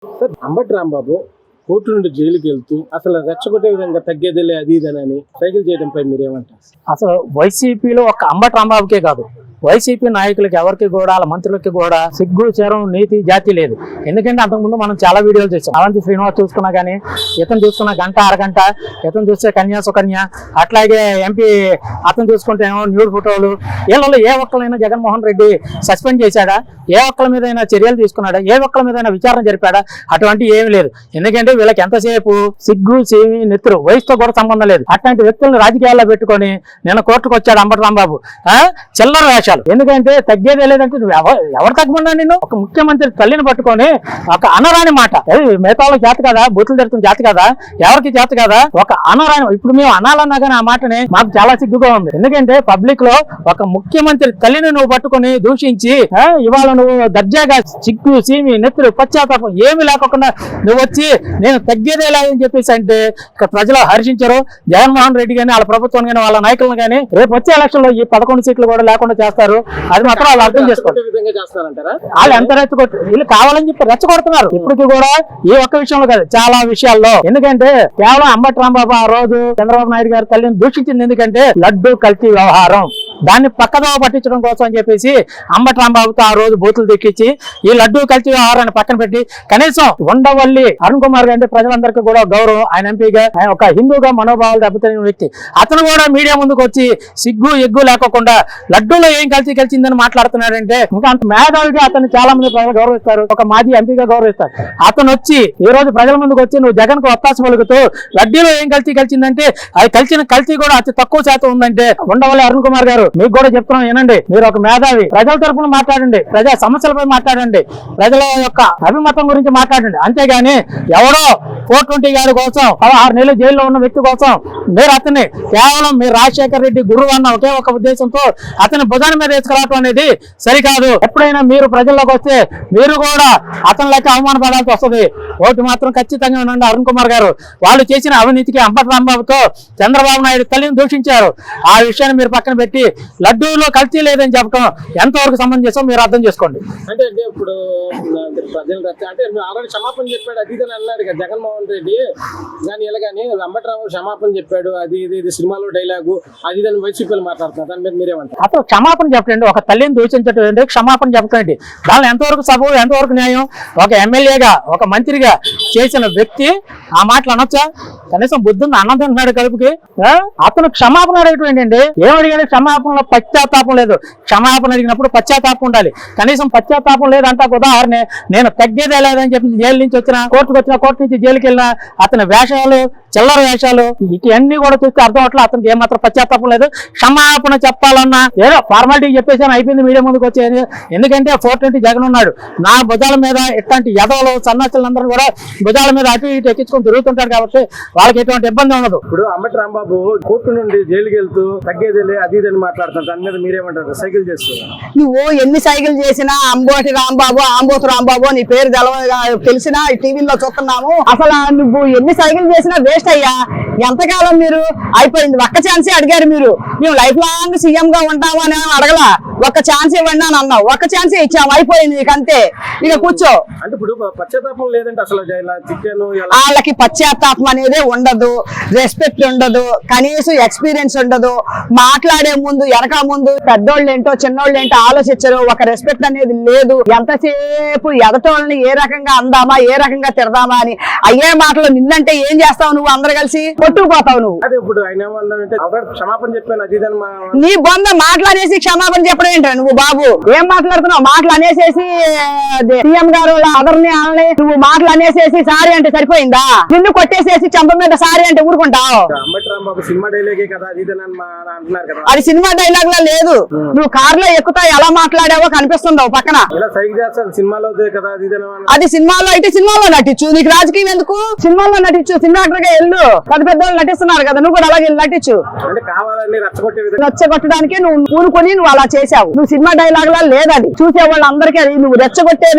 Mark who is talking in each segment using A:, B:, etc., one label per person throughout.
A: Sir Ambati Rambabu court నుండి జైలుకి వెళ్తూ అసలు రెచ్చగొట్టే విధంగా తగ్గేదిలే అది ఇదనని సైకిల్ చేయడంపై మీరేమంటారు?
B: అసలు వైసీపీలో ఒక అంబటి రాంబాబుకే కాదు, వైసీపీ నాయకులకి ఎవరికి కూడా వాళ్ళ మంత్రులకి కూడా సిగ్గు చేరం నీతి జాతి లేదు. ఎందుకంటే అంతకుముందు మనం చాలా వీడియోలు చేసాం. అవంతి శ్రీనివాస్ చూసుకున్నా కానీ, ఇతను చూసుకున్న గంట అరగంట, ఇతను చూస్తే కన్యా సుకన్య, అట్లాగే ఎంపీ అతను చూసుకుంటే ఏమో న్యూడ్ ఫోటోలు. వీళ్ళలో ఏ ఒక్కరైనా జగన్మోహన్ రెడ్డి సస్పెండ్ చేశాడా? ఏ ఒక్కల మీద చర్యలు తీసుకున్నాడా? ఏ ఒక్కల మీద విచారణ జరిపాడా? అటువంటి ఏమీ లేదు. ఎందుకంటే వీళ్ళకి ఎంతసేపు సిగ్గు సేమి నెత్తురు, వయసుతో కూడా సంబంధం లేదు. అట్లాంటి వ్యక్తులను రాజకీయాల్లో పెట్టుకొని నిన్న కోర్టుకు వచ్చాడు అంబటి రాంబాబు. చిల్లర వేషాలు. ఎందుకంటే తగ్గేదే లేదంటే నువ్వు ఎవరు తగ్గమన్నా? నేను ఒక ముఖ్యమంత్రి తల్లిని పట్టుకొని ఒక అనరాని మాట, మిగతా వాళ్ళకి చేత కదా, బూతులు తిడుతున్న చేత కదా, ఎవరికి చేత కదా, ఒక అనరాని. ఇప్పుడు మేము అనాలన్నా కానీ ఆ మాటని మాకు చాలా సిగ్గుగా ఉంది. ఎందుకంటే పబ్లిక్ లో ఒక ముఖ్యమంత్రి తల్లిని నువ్వు పట్టుకొని దూషించి ఇవాళ నువ్వు దర్జాగా సిగ్గు సీమి నెత్తులు పశ్చాత్తాపం ఏమి లేకుండా నువ్వు వచ్చి నేను తగ్గేదే లేదని చెప్పేసి అంటే ఇక్కడ ప్రజలు హర్షించరు. జగన్మోహన్ రెడ్డి కానీ వాళ్ళ ప్రభుత్వం కానీ వాళ్ళ నాయకులను కానీ రేపు వచ్చే ఎలక్షన్ లో ఈ 11 సీట్లు కూడా లేకుండా చేస్తారు. అది మాత్రం వాళ్ళు అర్థం చేసుకోవాలి. వాళ్ళు ఎంత రెచ్చగొట్టు వీళ్ళు కావాలని చెప్పి రెచ్చగొడుతున్నారు. ఇప్పటికీ కూడా ఈ ఒక్క విషయంలో కాదు, చాలా విషయాల్లో. ఎందుకంటే కేవలం అంబటి రాంబాబు ఆ రోజు చంద్రబాబు నాయుడు గారు తల్లిని దూషించింది ఎందుకంటే లడ్డు కల్తీ వ్యవహారం, దాన్ని పక్కదోవ పట్టించడం కోసం అని చెప్పేసి అంబటి రాంబాబుతో ఆ రోజు బూతులు దెక్కించి ఈ లడ్డు కల్తీ వ్యవహారాన్ని పక్కన పెట్టి కనీసం ఉండవల్లి అరుణ్ కుమార్ గారు అంటే ప్రజలందరికీ కూడా గౌరవం, ఆయన ఎంపీగా ఆయన ఒక హిందూగా మనోభావాలు దెబ్బతిన వ్యక్తి. అతను కూడా మీడియా ముందుకు వచ్చి సిగ్గు ఎగ్గు లేకోకుండా లడ్డూలో ఏం కలిసిందని మాట్లాడుతున్నాడంటే ఇంకా అంత మేధావిగా అతన్ని చాలా మంది ప్రజలు గౌరవిస్తారు, ఒక మాజీ ఎంపీగా గౌరవిస్తారు. అతను వచ్చి ఈ రోజు ప్రజల ముందుకు వచ్చి నువ్వు జగన్ కు ఒత్తాసు పలుకుతూ లడ్డూలో ఏం కలిసిందంటే అది కలిసిన కల్తీ కూడా అతి తక్కువ శాతం ఉందంటే ఉండవల్లి అరుణ్ కుమార్ గారు మీకు కూడా చెప్తున్నాం వినండి. మీరు ఒక మేధావి, ప్రజల తరఫున మాట్లాడండి, ప్రజా సమస్యలపై మాట్లాడండి, ప్రజల యొక్క అభిమతం గురించి మాట్లాడండి. అంతేగాని ఎవరో 420 గారి కోసం 16 నెలలు జైల్లో ఉన్న వ్యక్తి కోసం మీరు అతన్ని కేవలం మీరు రాజశేఖర్ రెడ్డి గురువు అన్న ఒకే ఒక ఉద్దేశంతో అతని భుజాన్ని మీద వేసుకురావటం అనేది సరికాదు. ఎప్పుడైనా మీరు ప్రజల్లోకి వస్తే మీరు కూడా అతని లెక్క అవమానపడాల్సి వస్తుంది. ఓటు మాత్రం ఖచ్చితంగా ఉండండి. అరుణ్ కుమార్ గారు వాళ్ళు చేసిన అవినీతికి అంబటి రాంబాబుతో చంద్రబాబు నాయుడు తల్లిని దూషించారు. ఆ విషయాన్ని మీరు పక్కన పెట్టి లడ్డూలో కల్తీ లేదని చెప్పడం ఎంతవరకు సమంజసం మీరు అర్థం చేసుకోండి.
A: అంటే ఇప్పుడు ప్రజలు అంటే ఆల్రెడీ క్షమాపణ చెప్పాడు అది ఇది అన్నాడు కదా జగన్మోహన్ రెడ్డి. కానీ ఇలాగని అంబటి రాంబాబు క్షమాపణ చెప్పాడు అది ఇది సినిమాలో డైలాగు అది ఇదని వైసీపీలు మాట్లాడుతున్నారు. దాని మీద మీరేమంటారు?
B: అసలు క్షమాపణ చెప్పండి, ఒక తల్లిని దూషించడం ఏంటి, క్షమాపణ చెప్పండి. దానిలో ఎంతవరకు సబు, ఎంతవరకు న్యాయం? ఒక ఎమ్మెల్యేగా ఒక మంత్రిగా చేసిన వ్యక్తి ఆ మాటలు అనొచ్చా? కనీసం బుద్ధుని అన్నం తింటున్నాడు కడుపుకి. అతను క్షమాపణ అడగటం ఏంటండి? ఏమడిగాడు? క్షమాపణలో పశ్చాత్తాపం లేదు. క్షమాపణ అడిగినప్పుడు పశ్చాత్తాపం ఉండాలి. కనీసం పశ్చాత్తాపం లేదంటే ఉదాహరణ నేను తగ్గేదే లేదని చెప్పి జైలు నుంచి వచ్చిన, కోర్టుకు వచ్చిన, కోర్టు నుంచి జైలుకి వెళ్ళిన అతని వేషాలు, చిల్లర వేషాలు ఇవన్నీ కూడా చూస్తే అర్థం అవట్లేదు అతనికి ఏమాత్రం పశ్చాత్తాపం లేదు. క్షమాపణ చెప్పాలన్నా ఏదో ఫార్మాలిటీ చెప్పేసాను అయిపోయింది మీడియా ముందుకు వచ్చేది. ఎందుకంటే 420 జగన్ ఉన్నాడు. నా భుజాల మీద ఇట్లాంటి యదవలు సన్నాసులందరూ కూడా భుజాల మీద అటు ఇటు ఎక్కించుకొని తిరుగుతుంటాడు కాబట్టి వాళ్ళకి ఎటువంటి ఇబ్బంది ఉండదు.
A: ఇప్పుడు అంబటి రాంబాబు కోర్టు నుండి జైలుకి వెళ్తూ తగ్గేదిలే అది ఇదని మాట్లాడుతారు. దాని మీద మీరేమంటారు? సైకిల్ చేస్తూ
C: నువ్వు ఎన్ని సైకిల్ చేసినా అంబటి రాంబాబు, ఆంబోతు రాంబాబు నీ పేరు తెలిసినా టీవీలో చూస్తున్నాము. అసలు నువ్వు ఎన్ని సైకిల్ చేసినా వేస్ట్ అయ్యా. ఎంతకాలం మీరు అయిపోయింది. ఒక్క ఛాన్సే అడిగారు మీరు. మేము లైఫ్ లాంగ్ సీఎం గా ఉంటాము అని అడగలా. ఒక్క ఛాన్స్ ఇవ్వండి అని అన్నావు. ఒక్క ఛాన్సే ఇచ్చాము, అయిపోయింది నీకు అంతే. ఇక కూర్చో.
A: అంటే ఇప్పుడు పశ్చాత్తాపం లేదంటే అసలు
C: వాళ్ళకి పశ్చాత్తాపం అనేది ఉండదు, రెస్పెక్ట్ ఉండదు, కనీసం ఎక్స్పీరియన్స్ ఉండదు. మాట్లాడే ముందు వెనక ముందు పెద్దోళ్ళు ఏంటో చిన్నోళ్ళు ఏంటో ఆలోచించరు. ఒక రెస్పెక్ట్ అనేది లేదు. ఎంతసేపు ఎదటోళ్ళని ఏ రకంగా అందామా, ఏ రకంగా తిరదామా అని అయ్యే మాటలు. నిన్నంటే ఏం చేస్తావు నువ్వు? అందరు కలిసి కొట్టుకుపోతావు నువ్వు.
A: ఇప్పుడు ఆయన క్షమాపణ చెప్పాను అది
C: నీ బొంద మాట్లాడేసి క్షమాపణ చెప్పడం ఏంటో నువ్వు బాబు? ఏం మాట్లాడుతున్నావు? మాటలు అనేసేసి సీఎం గారు అదర్ని వాళ్ళని నువ్వు మాటలు అనేసేసి సారీ అంటే సరిపోయిందా? నిన్ను కొట్టేసేసి చెంప మీద సారీ అంటే ఊరుకుంటావు? అది సినిమా డైలాగ్ లా లేదు. నువ్వు కార్ లో ఎక్కుతా ఎలా మాట్లాడావో కనిపిస్తుందావు పక్కన. అది సినిమాలో అయితే సినిమాలో నటించు. నీకు రాజకీయం ఎందుకు? సినిమాలో నటించు, సినిమా యాక్టర్ గా వెళ్ళు. పెద్ద పెద్దలు నటిస్తున్నారు కదా, నువ్వు కూడా అలాగే నటించు. రెచ్చగొట్టడానికి నువ్వు ఊరుకొని నువ్వు అలా చేశావు. చూపించావు. నువ్వు సినిమా డైలాగ్ లా లేదది. చూసే వాళ్ళందరికీ అది నువ్వు రెచ్చగొట్టే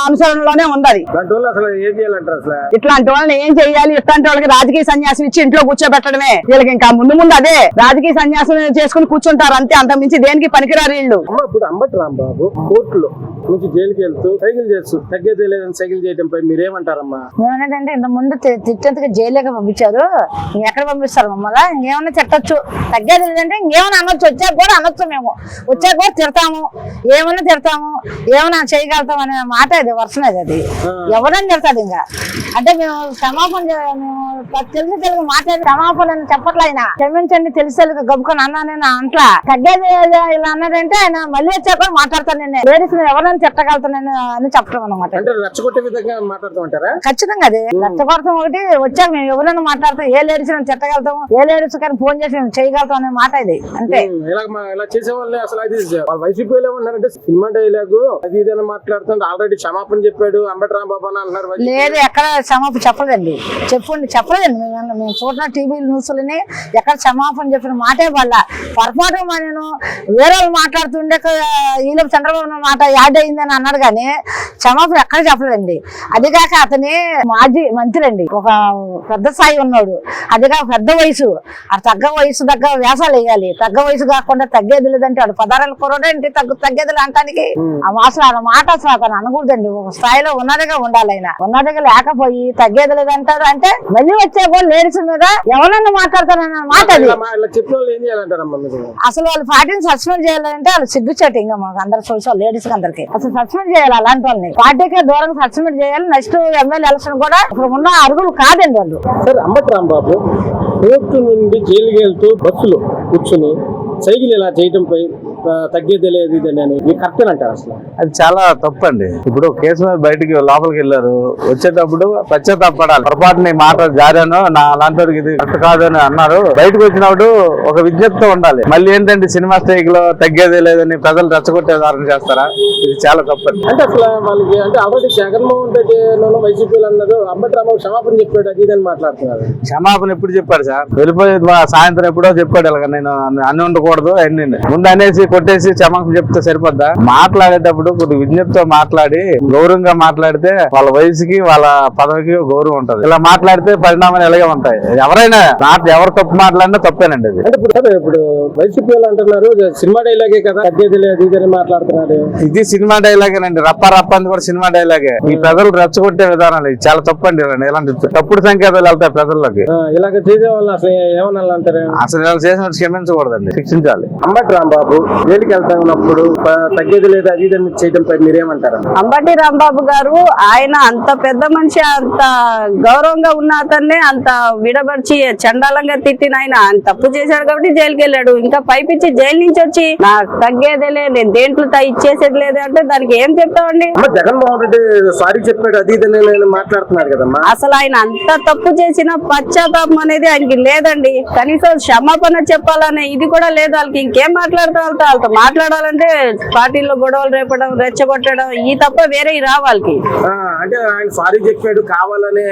C: అంశంలోనే ఉంది.
A: దాంట్లో అసలు ఏం చేయాలంటారు అసలు?
C: ఇట్లాంటి వాళ్ళని ఏం చేయాలి? ఇట్లాంటి వాళ్ళకి రాజకీయ సన్యాసం ఇచ్చి ఇంట్లో కూర్చోబెట్టడమే. వీళ్ళకి ఇంకా ముందు అదే రాజకీయ సన్యాసం చేసుకుని కూర్చుంటారు అంతే. అంత మించి దేనికి పనికిరారు వీళ్ళు.
A: ఇప్పుడు అంబటి రాంబాబు కోర్టులో నుంచి జైలుకి వెళ్తూ సైకిల్ చేస్తూ తగ్గేదే లేదని సైకిల్ చేయడంపై మీరేమంటారమ్మా?
D: ఏమన్నదంటే ఇంత ముందు తిట్టేందుకు జైలుకి పంపించారు, ఇంకెక్కడ పంపిస్తారు మమ్మల్ని? ఇంకేమన్నా తిట్టచ్చు, తగ్గేది లేదంటే ఇంకేమన్నా అనొచ్చు. వచ్చాక కూడా అనొచ్చు, మేము వచ్చాక కూడా తిడతాము, ఏమన్నా తిడతాము, ఏమన్నా చేయగలుగుతాం అనే మాట ఇది వర్షం అది ఎవరని తిడతాడు. ఇంకా అంటే మేము క్షమాపణ మేము తెలిసి మాట్లాడి క్షమాపణ చెప్పట్లే. ఆయన క్షమించండి తెలిసి గబ్బుకొని అన్నా నేను అంట్లా తగ్గేది ఇలా అన్నాడంటే ఆయన మళ్ళీ వచ్చాక కూడా మాట్లాడతాను. నేను లేడీస్ ఎవరైనా తిట్టగలుగుతాను అని చెప్పడం అనమాట.
A: అంటే రెచ్చగొట్టే విధంగా మాట్లాడుతామంటారా?
D: ఖచ్చితంగా అది రెచ్చగొడతాం. ఒకటి వచ్చాక మేము ఎవరైనా మాట్లాడతాం, ఏ లేడీస్ తిట్టగలుగుతాము, ఏ లేడీస్ కానీ ఫోన్ చేసి మేము చేయగలుగుతాం అనే మాట ఇది అంతే.
A: ఇలా చేసే వాళ్ళని అసలు అది వాళ్ళు వైసీపీ ఏమన్నారంటే సినిమా డైలాగ్ అది ఇదని మాట్లాడుతుంటే ఆల్రెడీ క్షమాపణ చెప్పాడు అంబటి రాంబాబు అని అన్నారు.
D: లేదు, ఎక్కడ క్షమాపణ చెప్పలేదండి. చెప్పలేదండి. మేము చూసిన టీవీ న్యూస్లని ఎక్కడ క్షమాపణ చెప్పిన మాటే వాళ్ళ పొరపాటు. నేను వేరే వాళ్ళు మాట్లాడుతుండే ఈలో చంద్రబాబు మాట యాడ్ అయిందని అన్నాడు కానీ క్షమాపణ ఎక్కడ చెప్పలేదండి. అదిగాక అతని మాజీ మంత్రి అండి, ఒక పెద్ద స్థాయి ఉన్నాడు. అదిగాక పెద్ద వయసు, ఆ తగ్గ వయసు తగ్గ వేసాలు వేయాలి. తగ్గ వయసు కాకుండా తగ్గేది లేదంటే వాడు 16 కుర్రోడేంటి తగ్గేది అంటానికి అసలు ఆ మాట అసలు అతను అనకూడదండి. ఒక స్థాయిలో ఉన్నదిగా ఉండాలి. ఆయన ఉన్నదిగా లేకపోయి తగ్గేది లేదంటారు అంటే మళ్ళీ వచ్చే కూడా లేడీస్ మీద ఎవరన్నా మాట్లాడతారన్న మాట అది. అసలు వాళ్ళు పార్టీని సస్పెండ్ చేయాలంటే వాళ్ళు సిగ్గుచేట. ఇంకా మాకు అందరు చూసాం లేడీస్ అందరికి అసలు సస్పెండ్ చేయాలి. అలాంటి వాళ్ళని పార్టీకే దూరంగా సస్పెండ్ చేయాలి. నెక్స్ట్ ఎమ్మెల్యే ఎలక్షన్ కూడా ఇప్పుడు ఉన్న అరుగులు కాదండి వాళ్ళు.
A: సార్ అంబటి రాంబాబు కోర్టు నుండి జైలుకి వెళ్తూ బస్సులో కూర్చుని సైకిల్ ఇలా చేయడంపై తగ్గేది లేదు ఇదని కరెక్ట్ అంటారు అసలు?
E: అది చాలా తప్పండి. ఇప్పుడు కేసు మీద బయటికి లోపలికి వెళ్ళారు, వచ్చేటప్పుడు పశ్చాత్తాపడాలి. పొరపాటుని మాట జారాను నా అలాంటి ఇది కరెక్ట్ కాదు అని అన్నారు. బయటకు వచ్చినప్పుడు ఒక విజ్ఞప్తి ఉండాలి. మళ్ళీ ఏంటంటే సినిమా స్టైక్ లో తగ్గేదే లేదని ప్రజలు రెచ్చగొట్టే దారుణం చేస్తారా? ఇది చాలా తప్పండి.
A: అంటే అసలు వాళ్ళకి అంటే ఆల్రెడీ జగన్మోహన్ రెడ్డి వైసీపీలు అన్నారు అంబటి రాంబాబు క్షమాపణ చెప్పాడు అది ఇదని మాట్లాడుతున్నారు.
E: క్షమాపణ ఎప్పుడు చెప్పాడు సార్? వెళ్ళిపోయి సాయంత్రం ఎప్పుడో చెప్పాడు. ఇలాగ నేను అన్ని ఉండకూడదు అన్ని ముందు అనేసి కొట్టేసి క్షమాపణ చెప్తే సరిపోద్దా? మాట్లాడేటప్పుడు కొద్ది విజ్ఞప్తితో మాట్లాడి గౌరవంగా మాట్లాడితే వాళ్ళ వయసుకి వాళ్ళ పదవికి గౌరవం ఉంటది. ఇలా మాట్లాడితే పరిణామాలు ఎలాగే ఉంటాయి. ఎవరైనా ఎవరు తప్పు మాట్లాడినా తప్పేనండి అది.
A: అంటే ఇప్పుడు వైసీపీ వాళ్ళు అంటున్నారు సినిమా డైలాగే కదా తగ్గేది లేదు ఇదని మాట్లాడుతున్నారు.
E: ఇది సినిమా డైలాగేనండి. రప్ప రప్ప అని కూడా సినిమా డైలాగే. ఈ ప్రజలు రెచ్చగొట్టే విధానాలు ఇది చాలా తప్పండి. ఇలాంటి తప్పుడు సంకేతాలు వెళ్తాయి ప్రజల్లోకి.
A: ఇలాగ చేసే వాళ్ళు అసలు ఏమన్నా అంటారు?
E: అసలు ఇలా చేసినట్టు క్షమించకూడదండి, శిక్షించాలి.
A: అంబటి రాంబాబు జైలుకి వెళ్తా ఉన్నప్పుడు తగ్గేది లేదు అది ఇదని చేయడంపై మీరేమంటారు?
C: అంబటి రాంబాబు గారు ఆయన అంత పెద్ద మనిషి, అంత గౌరవంగా ఉన్న అతన్ని అంత విడబడిచి చండాలంగా తిట్టిన ఆయన తప్పు చేశాడు కాబట్టి జైలుకి వెళ్ళాడు. ఇంకా పైపిచ్చి జైలు నుంచి వచ్చి నాకు తగ్గేదేలే నేను దేంట్లో ఇచ్చేసేది లేదు అంటే దానికి ఏం చెప్తామండి?
A: జగన్మోహన్ రెడ్డి సారీ చెప్పాడు అది ఇదని మాట్లాడుతున్నారు కదమ్మా.
C: అసలు ఆయన అంత తప్పు చేసిన పశ్చాత్తాపం అనేది ఆయనకి లేదండి. కనీసం క్షమాపణ చెప్పాలనే ఇది కూడా లేదు వాళ్ళకి. ఇంకేం మాట్లాడతా వాళ్ళతో మాట్లాడాలంటే పార్టీలో గొడవలు రేపడం, రెచ్చగొట్టడం ఈ తప్ప వేరే రా వాళ్ళకి.
A: అంటే ఆయన సారీ చెప్పాడు కావాలని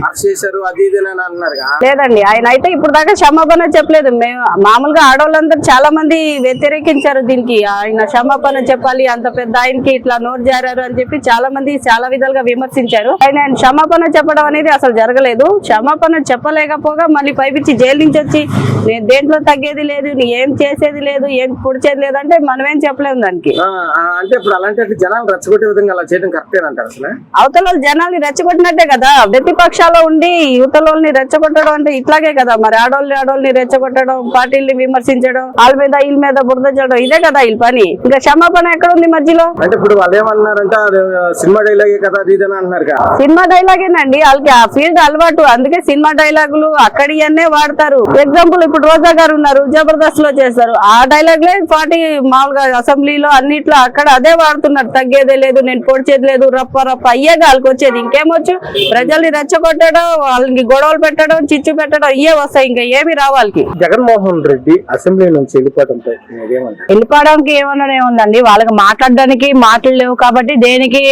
A: అరెస్ట్ చేశారు అది ఇది అని అన్నారు
C: లేదండి. ఆయన అయితే ఇప్పుడు దాకా క్షమాపణ చెప్పలేదు. మేము మామూలుగా ఆడవాళ్ళందరూ చాలా మంది వ్యతిరేకించారు దీనికి. ఆయన క్షమాపణ చెప్పాలి, అంత పెద్ద ఆయనకి ఇట్లా నోరు జారారు అని చెప్పి చాలా మంది చాలా విధాలుగా విమర్శించారు. ఆయన క్షమాపణ చెప్పడం అనేది అసలు జరగలేదు. క్షమాపణ చెప్పలేకపోగా మళ్ళీ పైపిచ్చి జైలు నుంచి వచ్చి నేను దేంట్లో తగ్గేది లేదు, ఏం చేసేది లేదు, ఏం పొడిచేది లేదు అంటే మనమేం చెప్పలేము దానికి.
A: అంటే ఇప్పుడు అలాంటి జనాలు రెచ్చగొట్టే విధంగా అలా చేయడం కరెక్టే అంటారు అసలు?
C: అవతల జనాల్ని రెచ్చగొట్టినట్టే కదా. ప్రతిపక్షాల్లో ఉండి యువతలోని రెచ్చగొట్టడం అంటే ఇట్లాగే కదా. మరి ఆడోళ్ళని రెచ్చగొట్టడం, పార్టీల్ని విమర్శించడం, వాళ్ళ మీద వీళ్ళ మీద బురద చేయడం ఇదే కదా వీళ్ళ పని. ఇంకా క్షమాపణ ఎక్కడ ఉంది మధ్యలో?
A: అంటే ఇప్పుడు వాళ్ళు ఏమన్నారంటే సినిమా డైలాగే కదా అది ఇదని అంటున్నారు.
C: సినిమా డైలాగేనండి వాళ్ళకి ఆ ఫీల్డ్ అలవాటు. అందుకే సినిమా డైలాగులు అక్కడియన్నే వాడతారు. ఎగ్జాంపుల్ ఇప్పుడు రోజా గారు ఉన్నారు, జబర్దస్త్ లో చేస్తారు. ఆ డైలాగ్లే పార్టీ మామూలుగా అసెంబ్లీలో అన్నిట్లో అక్కడ అదే వాడుతున్నారు. తగ్గేదే లేదు, నేను పొడిచేది లేదు, రప్ప రప్ప అయ్యేగా వాళ్ళకి వచ్చేది. ఇంకేమొచ్చు? ప్రజల్ని రెచ్చగొట్టడం, వాళ్ళకి గొడవలు పెట్టడం, చిచ్చు పెట్టడం ఇవే వస్తాయి. ఇంకా ఏమి రావాలకి.
A: జగన్మోహన్ రెడ్డి అసెంబ్లీ నుంచి
C: వెళ్ళిపోవడానికి ఏమన్నా ఏముందండి? వాళ్ళకి మాట్లాడడానికి మాటలు లేవు కాబట్టి, దేనికి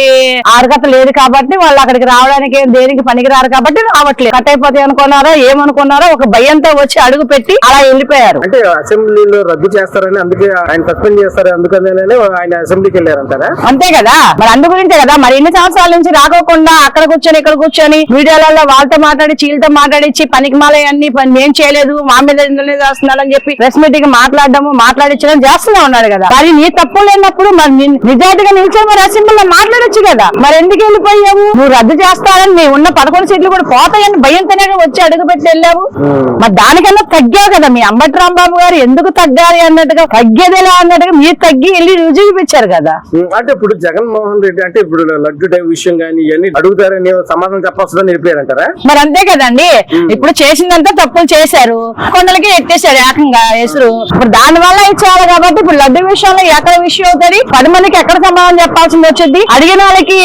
C: అర్హత లేదు కాబట్టి వాళ్ళు అక్కడికి రావడానికి దేనికి పనికిరారు కాబట్టి రావట్లేదు. కట్ అయిపోతాయి అనుకున్నారో ఏమనుకున్నారో ఒక భయంతో వచ్చి అడుగు పెట్టి అలా వెళ్ళిపోయారు.
A: అంటే అసెంబ్లీ అసెంబ్లీలో రద్దు చేస్తారని, అందుకే ఆయన సస్పెండ్ చేస్తారు, అందుకనే ఆయన అసెంబ్లీకి వెళ్ళారంటారా?
C: అంతే కదా, మరి అందు గురించే కదా. మరి ఇన్ని సంవత్సరాల నుంచి రాకోకుండా అక్కడ కూర్చొని ఇక్కడ కూర్చొని వీడియోలలో వాళ్ళతో మాట్లాడి చీలతో మాట్లాడించి పనికి మాలయన్ని ఏం చేయలేదు, మా మీద ఎందుకు చేస్తున్నారని చెప్పి ప్రెస్ మీటింగ్ మాట్లాడించడం చేస్తూనే ఉన్నాడు కదా. మరి నీ తప్పు లేనప్పుడు మరి నిజాయితీగా నిలిచే మరి అసెంబ్లీలో మాట్లాడొచ్చు కదా. మరి ఎందుకు వెళ్ళిపోయావు? నువ్వు రద్దు చేస్తారని నీ ఉన్న 11 సీట్లు కూడా పోతాయని భయంతోనే వచ్చి అడుగు పెట్టి వెళ్ళావు. మరి దానికన్నా తగ్గావు కదా. మీ అంబటి రాంబాబు గారు ఎందుకు తగ్గాలి అన్నట్టుగా, తగ్గేదేలా అన్నట్టుగా మీరు తగ్గి వెళ్ళి రుజువు చూపించారు కదా.
A: అంటే ఇప్పుడు జగన్మోహన్ రెడ్డి అంటే ఇప్పుడు లడ్డు టైప్ విషయం కానీ ఇవన్నీ అడుగుతారని సమాధానం చెప్పాల్సిందని నిలిపారంటారా?
C: మరి అంతే కదండి. ఇప్పుడు చేసిందంతా తప్పులు చేశారు, కొండలకి ఎత్తేసారు ఏకంగా ఎసురు. ఇప్పుడు దాని వల్ల ఇచ్చేయాలి కాబట్టి ఇప్పుడు లడ్డు విషయంలో ఎక్కడ విషయం అవుతుంది, 10 మందికి ఎక్కడ సమాధానం చెప్పాల్సింది వచ్చింది. అడిగిన వాళ్ళకి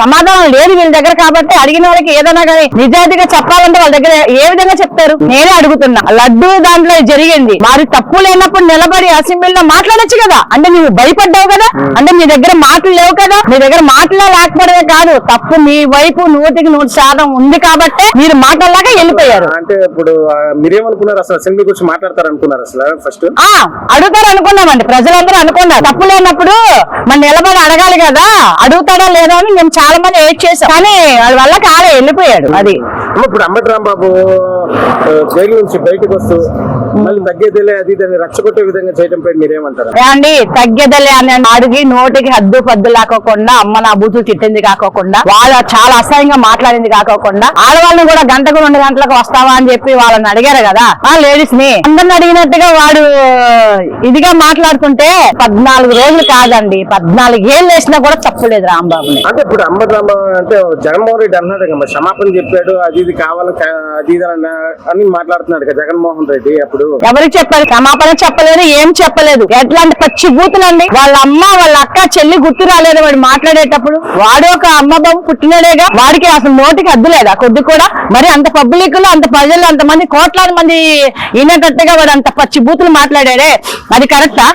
C: సమాధానం లేదు వీళ్ళ దగ్గర కాబట్టి అడిగిన వాళ్ళకి ఏదైనా కానీ నిజాయితీగా చెప్పాలంటే వాళ్ళ దగ్గర ఏ విధంగా చెప్తారు? నేనే అడుగుతున్నా. లడ్డు దాంట్లో జరిగింది, మరి తప్పు లేనప్పుడు నిలబడి అసెంబ్లీలో మాట్లాడొచ్చు కదా. అంటే నువ్వు భయపడ్డావు కదా, అంటే మీ దగ్గర మాటలు లేవు కదా. మీ దగ్గర మాటలు లేకపోవడమే కాదు, తప్పు మీ వైపు 100% ఉంది కాబట్టి మీరు మాటల్లాగా వెళ్ళిపోయారు.
A: అంటే ఇప్పుడు మీరేమనుకున్నారు అసలు? అసెంబ్లీ గురించి మాట్లాడతారు అనుకున్నారు అసలు ఫస్ట్?
C: అడుగుతారు అనుకున్నామండి, ప్రజలందరూ అనుకున్నారు. తప్పు లేనప్పుడు మన నిలబడి అడగాలి కదా, అడుగుతాడా లేదా అని మేము చాలా మంది వెయిట్ చేసాం. కానీ వాళ్ళ వల్ల కాలే, వెళ్ళిపోయాడు. అది
A: ఇప్పుడు అంబటి రాంబాబు జైలు నుంచి బయటకు వస్తూ మళ్ళీ తగ్గేదిలే అది దాన్ని రచ్చగొట్టే విధంగా చేయడం పై మీరేమంటారు?
C: అండి, తగ్గేదలే అని అడిగి నోటికి హద్దు పద్దు లేకోకుండా, అమ్మ నా బూతులు తిట్టింది కాకోకుండా, వాళ్ళ చాలా అసహ్యంగా మాట్లాడింది కాకోకుండా, ఆడవాళ్ళని కూడా గంటకు 2 గంటలకు వస్తావా అని చెప్పి వాళ్ళని అడిగారు కదా లేడీస్ ని. అందరిని అడిగినట్టుగా వాడు ఇదిగా మాట్లాడుతుంటే 14 రోజులు కాదండి, 14 ఏళ్ళు వేసినా కూడా తప్పులేదు రాంబాబుని.
A: అంటే ఇప్పుడు అంబటి రాంబాబు అంటే జగన్మోహన్ రెడ్డి అన్నాడు కదా, క్షమాపణ చెప్పాడు, అది ఇది కావాలి అది ఇది అని మాట్లాడుతున్నాడు కదా జగన్మోహన్ రెడ్డి. అప్పుడు
C: ఎవరికి చెప్పారు? క్షమాపణ చెప్పలేదు, ఏం చెప్పలేదు. ఎట్లాంటి పచ్చి బూతులండి. వాళ్ళ అమ్మ వాళ్ళ అక్క చెల్లి గుర్తు రాలేదు వాడు మాట్లాడేటప్పుడు. వాడు ఒక అమ్మ బాబు పుట్టినడేగా, వాడికి అసలు నోటికి అద్దు లేదా కొద్ది కూడా? మరి అంత పబ్లిక్ లో అంత ప్రజలు అంతమంది 1,00,000 మంది వినేటట్టుగా వాడు అంత పచ్చి బూతులు మాట్లాడాడే, అది కరెక్టా?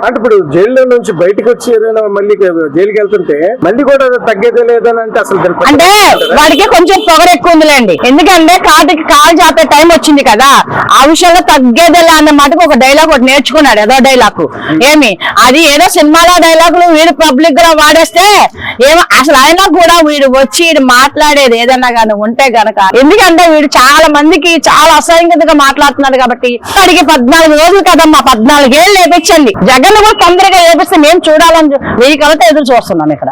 A: అంటే ఇప్పుడు జైల్లో నుంచి బయటకు వచ్చి మళ్ళీ జైలుకి వెళ్తుంటే మళ్ళీ కూడా తగ్గేదే లేదని అంటే అసలు
C: అంటే వాడికి కొంచెం పొగరు ఎక్కువ ఉందిలేండి. ఎందుకంటే కాటికి కాలు చాపే టైం వచ్చింది కదా, ఆ విషయంలో తగ్గేదేలే అన్న మాటకు ఒక డైలాగ్ ఒకటి నేర్చుకున్నాడు. ఏదో డైలాగ్ ఏమి అది ఏదో సినిమాలో డైలాగులు వీడు పబ్లిక్ గా వాడేస్తే ఏమో అసలు అయినా కూడా వీడు వచ్చి వీడు మాట్లాడేది ఏదన్నా కానీ ఉంటే గనక, ఎందుకంటే వీడు చాలా మందికి చాలా అసహ్యంగా మాట్లాడుతున్నాడు కాబట్టి. వాడికి 14 రోజులు కదమ్మా, 14 ఏళ్ళు లేపించండి. జగన్ కూడా తొందరగా లేపిస్తే మేము చూడాలని 1000 కలతో ఎదురు చూస్తున్నాం ఇక్కడ.